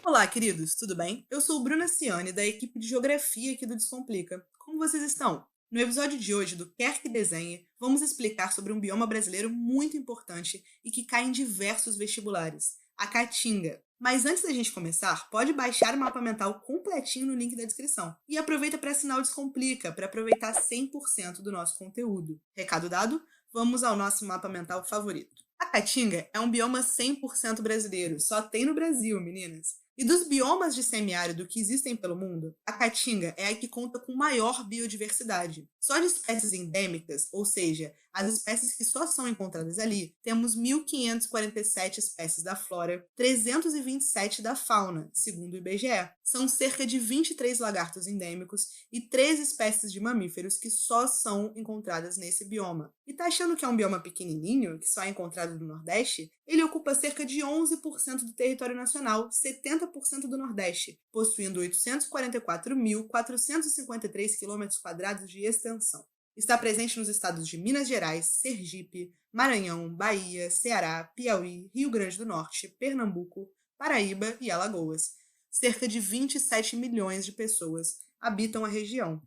Olá, queridos, tudo bem? Eu sou Bruna Ciani, da equipe de Geografia aqui do Descomplica. Como vocês estão? No episódio de hoje do Quer Que Desenhe, vamos explicar sobre um bioma brasileiro muito importante e que cai em diversos vestibulares, a Caatinga. Mas antes da gente começar, pode baixar o mapa mental completinho no link da descrição. E aproveita para assinar o Descomplica, para aproveitar 100% do nosso conteúdo. Recado dado? Vamos ao nosso mapa mental favorito. A Caatinga é um bioma 100% brasileiro, só tem no Brasil, meninas. E dos biomas de semiárido que existem pelo mundo, a Caatinga é a que conta com maior biodiversidade. Só de espécies endêmicas, ou seja, as espécies que só são encontradas ali, temos 1.547 espécies da flora, 327 da fauna, segundo o IBGE. São cerca de 23 lagartos endêmicos e 3 espécies de mamíferos que só são encontradas nesse bioma. E tá achando que é um bioma pequenininho, que só é encontrado no Nordeste? Ele ocupa cerca de 11% do território nacional, 70% do Nordeste, possuindo 844.453 km² de extensão. Está presente nos estados de Minas Gerais, Sergipe, Maranhão, Bahia, Ceará, Piauí, Rio Grande do Norte, Pernambuco, Paraíba e Alagoas. Cerca de 27 milhões de pessoas habitam a região.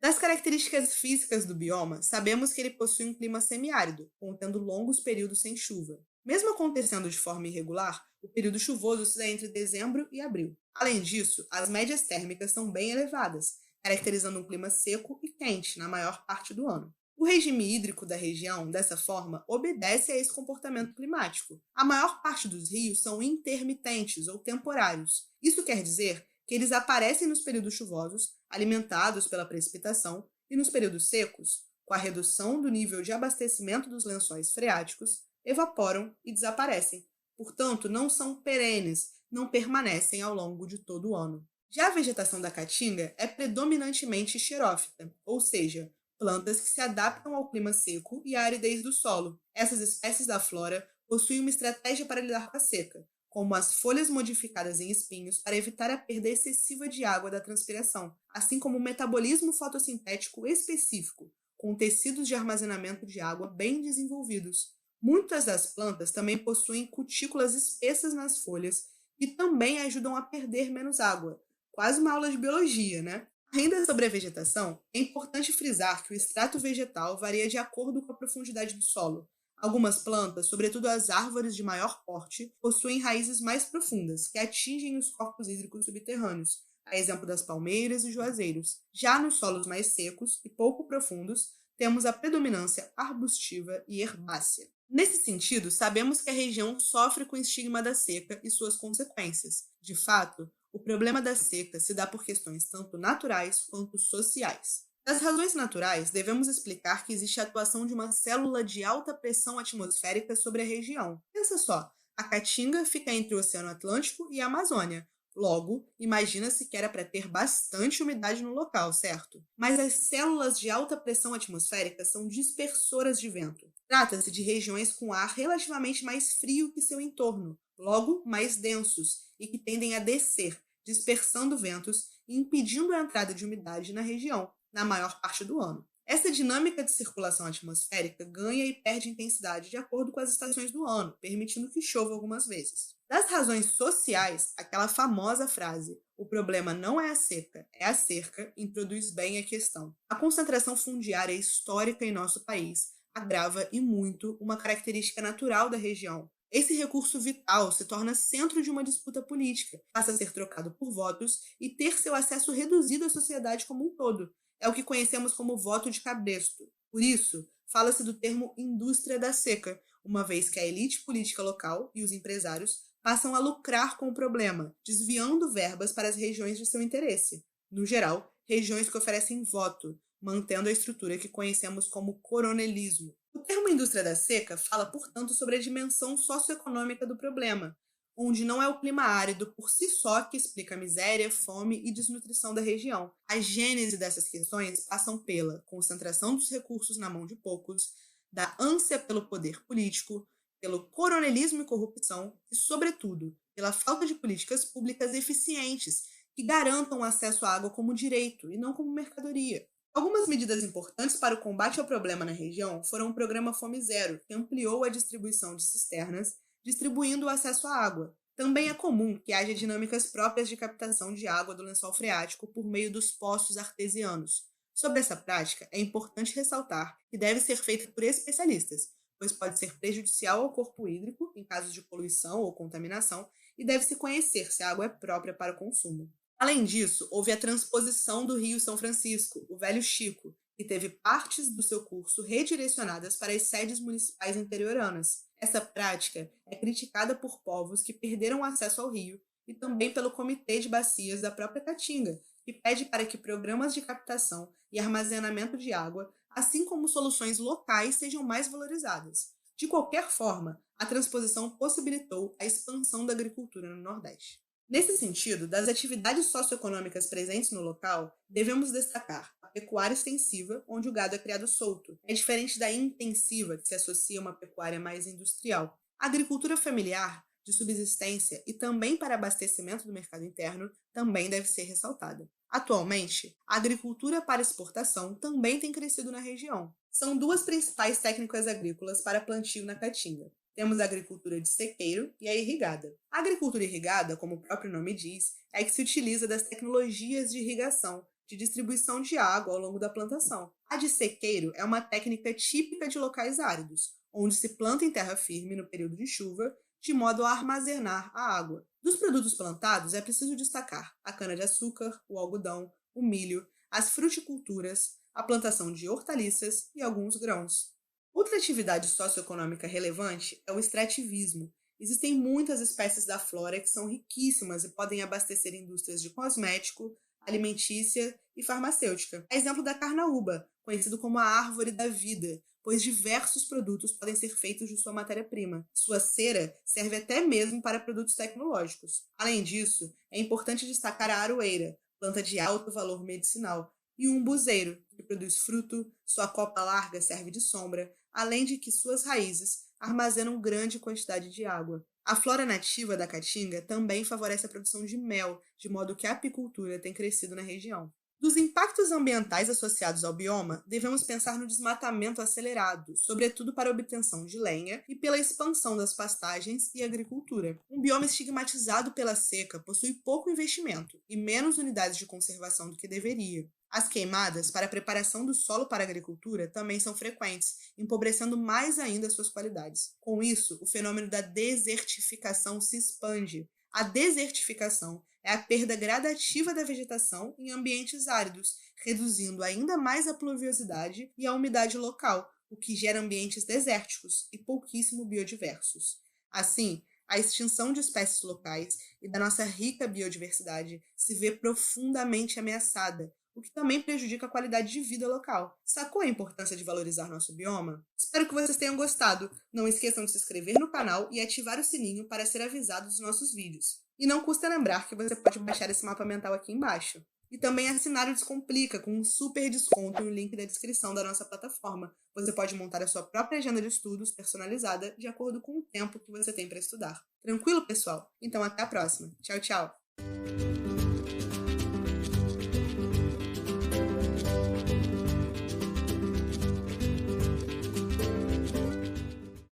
Das características físicas do bioma, sabemos que ele possui um clima semiárido, contendo longos períodos sem chuva. Mesmo acontecendo de forma irregular, o período chuvoso se dá entre dezembro e abril. Além disso, as médias térmicas são bem elevadas, caracterizando um clima seco e quente na maior parte do ano. O regime hídrico da região, dessa forma, obedece a esse comportamento climático. A maior parte dos rios são intermitentes ou temporários. Isso quer dizer que eles aparecem nos períodos chuvosos, alimentados pela precipitação, e nos períodos secos, com a redução do nível de abastecimento dos lençóis freáticos, evaporam e desaparecem. Portanto, não são perenes, não permanecem ao longo de todo o ano. Já a vegetação da Caatinga é predominantemente xerófita, ou seja, plantas que se adaptam ao clima seco e à aridez do solo. Essas espécies da flora possuem uma estratégia para lidar com a seca, como as folhas modificadas em espinhos para evitar a perda excessiva de água da transpiração, assim como o metabolismo fotossintético específico, com tecidos de armazenamento de água bem desenvolvidos. Muitas das plantas também possuem cutículas espessas nas folhas que também ajudam a perder menos água. Quase uma aula de biologia, né? Ainda sobre a vegetação, é importante frisar que o extrato vegetal varia de acordo com a profundidade do solo. Algumas plantas, sobretudo as árvores de maior porte, possuem raízes mais profundas, que atingem os corpos hídricos subterrâneos, a exemplo das palmeiras e juazeiros. Já nos solos mais secos e pouco profundos, temos a predominância arbustiva e herbácea. Nesse sentido, sabemos que a região sofre com o estigma da seca e suas consequências. De fato, o problema da seca se dá por questões tanto naturais quanto sociais. Das razões naturais, devemos explicar que existe a atuação de uma célula de alta pressão atmosférica sobre a região. Pensa só, a Caatinga fica entre o Oceano Atlântico e a Amazônia. Logo, imagina-se que era para ter bastante umidade no local, certo? Mas as células de alta pressão atmosférica são dispersoras de vento. Trata-se de regiões com ar relativamente mais frio que seu entorno, logo mais densos, e que tendem a descer, dispersando ventos e impedindo a entrada de umidade na região, na maior parte do ano. Essa dinâmica de circulação atmosférica ganha e perde intensidade de acordo com as estações do ano, permitindo que chova algumas vezes. Das razões sociais, aquela famosa frase "o problema não é a seca, é a cerca" introduz bem a questão. A concentração fundiária histórica em nosso país agrava e muito uma característica natural da região. Esse recurso vital se torna centro de uma disputa política, passa a ser trocado por votos e ter seu acesso reduzido à sociedade como um todo. É o que conhecemos como voto de cabresto. Por isso, fala-se do termo indústria da seca, uma vez que a elite política local e os empresários passam a lucrar com o problema, desviando verbas para as regiões de seu interesse. No geral, regiões que oferecem voto, mantendo a estrutura que conhecemos como coronelismo. O termo indústria da seca fala, portanto, sobre a dimensão socioeconômica do problema, onde não é o clima árido por si só que explica a miséria, fome e desnutrição da região. A gênese dessas questões passam pela concentração dos recursos na mão de poucos, da ânsia pelo poder político, pelo coronelismo e corrupção e, sobretudo, pela falta de políticas públicas eficientes que garantam o acesso à água como direito e não como mercadoria. Algumas medidas importantes para o combate ao problema na região foram o programa Fome Zero, que ampliou a distribuição de cisternas, distribuindo o acesso à água, Também é comum que haja dinâmicas próprias de captação de água do lençol freático por meio dos poços artesianos. Sobre essa prática, é importante ressaltar que deve ser feita por especialistas, pois pode ser prejudicial ao corpo hídrico em casos de poluição ou contaminação e deve-se conhecer se a água é própria para o consumo. Além disso, houve a transposição do Rio São Francisco, o Velho Chico, que teve partes do seu curso redirecionadas para as sedes municipais interioranas. Essa prática é criticada por povos que perderam acesso ao rio e também pelo Comitê de Bacias da própria Caatinga, que pede para que programas de captação e armazenamento de água, assim como soluções locais, sejam mais valorizadas. De qualquer forma, a transposição possibilitou a expansão da agricultura no Nordeste. Nesse sentido, das atividades socioeconômicas presentes no local, devemos destacar a pecuária extensiva, onde o gado é criado solto. É diferente da intensiva, que se associa a uma pecuária mais industrial. A agricultura familiar, de subsistência e também para abastecimento do mercado interno, também deve ser ressaltada. Atualmente, a agricultura para exportação também tem crescido na região. São duas principais técnicas agrícolas para plantio na Caatinga. Temos a agricultura de sequeiro e a irrigada. A agricultura irrigada, como o próprio nome diz, é a que se utiliza das tecnologias de irrigação, de distribuição de água ao longo da plantação. A de sequeiro é uma técnica típica de locais áridos, onde se planta em terra firme no período de chuva, de modo a armazenar a água. Dos produtos plantados, é preciso destacar a cana-de-açúcar, o algodão, o milho, as fruticulturas, a plantação de hortaliças e alguns grãos. Outra atividade socioeconômica relevante é o extrativismo. Existem muitas espécies da flora que são riquíssimas e podem abastecer indústrias de cosmético, alimentícia e farmacêutica. É exemplo da carnaúba, conhecido como a árvore da vida, pois diversos produtos podem ser feitos de sua matéria-prima. Sua cera serve até mesmo para produtos tecnológicos. Além disso, é importante destacar a aroeira, planta de alto valor medicinal, e o umbuzeiro, que produz fruto, sua copa larga serve de sombra, além de que suas raízes armazenam grande quantidade de água. A flora nativa da Caatinga também favorece a produção de mel, de modo que a apicultura tem crescido na região. Dos impactos ambientais associados ao bioma, devemos pensar no desmatamento acelerado, sobretudo para a obtenção de lenha e pela expansão das pastagens e agricultura. Um bioma estigmatizado pela seca possui pouco investimento e menos unidades de conservação do que deveria. As queimadas para a preparação do solo para a agricultura também são frequentes, empobrecendo mais ainda suas qualidades. Com isso, o fenômeno da desertificação se expande. A desertificação é a perda gradativa da vegetação em ambientes áridos, reduzindo ainda mais a pluviosidade e a umidade local, o que gera ambientes desérticos e pouquíssimo biodiversos. Assim, a extinção de espécies locais e da nossa rica biodiversidade se vê profundamente ameaçada, o que também prejudica a qualidade de vida local. Sacou a importância de valorizar nosso bioma? Espero que vocês tenham gostado. Não esqueçam de se inscrever no canal e ativar o sininho para ser avisado dos nossos vídeos. E não custa lembrar que você pode baixar esse mapa mental aqui embaixo. E também assinar o Descomplica com um super desconto no link da descrição da nossa plataforma. Você pode montar a sua própria agenda de estudos personalizada de acordo com o tempo que você tem para estudar. Tranquilo, pessoal? Então até a próxima. Tchau, tchau!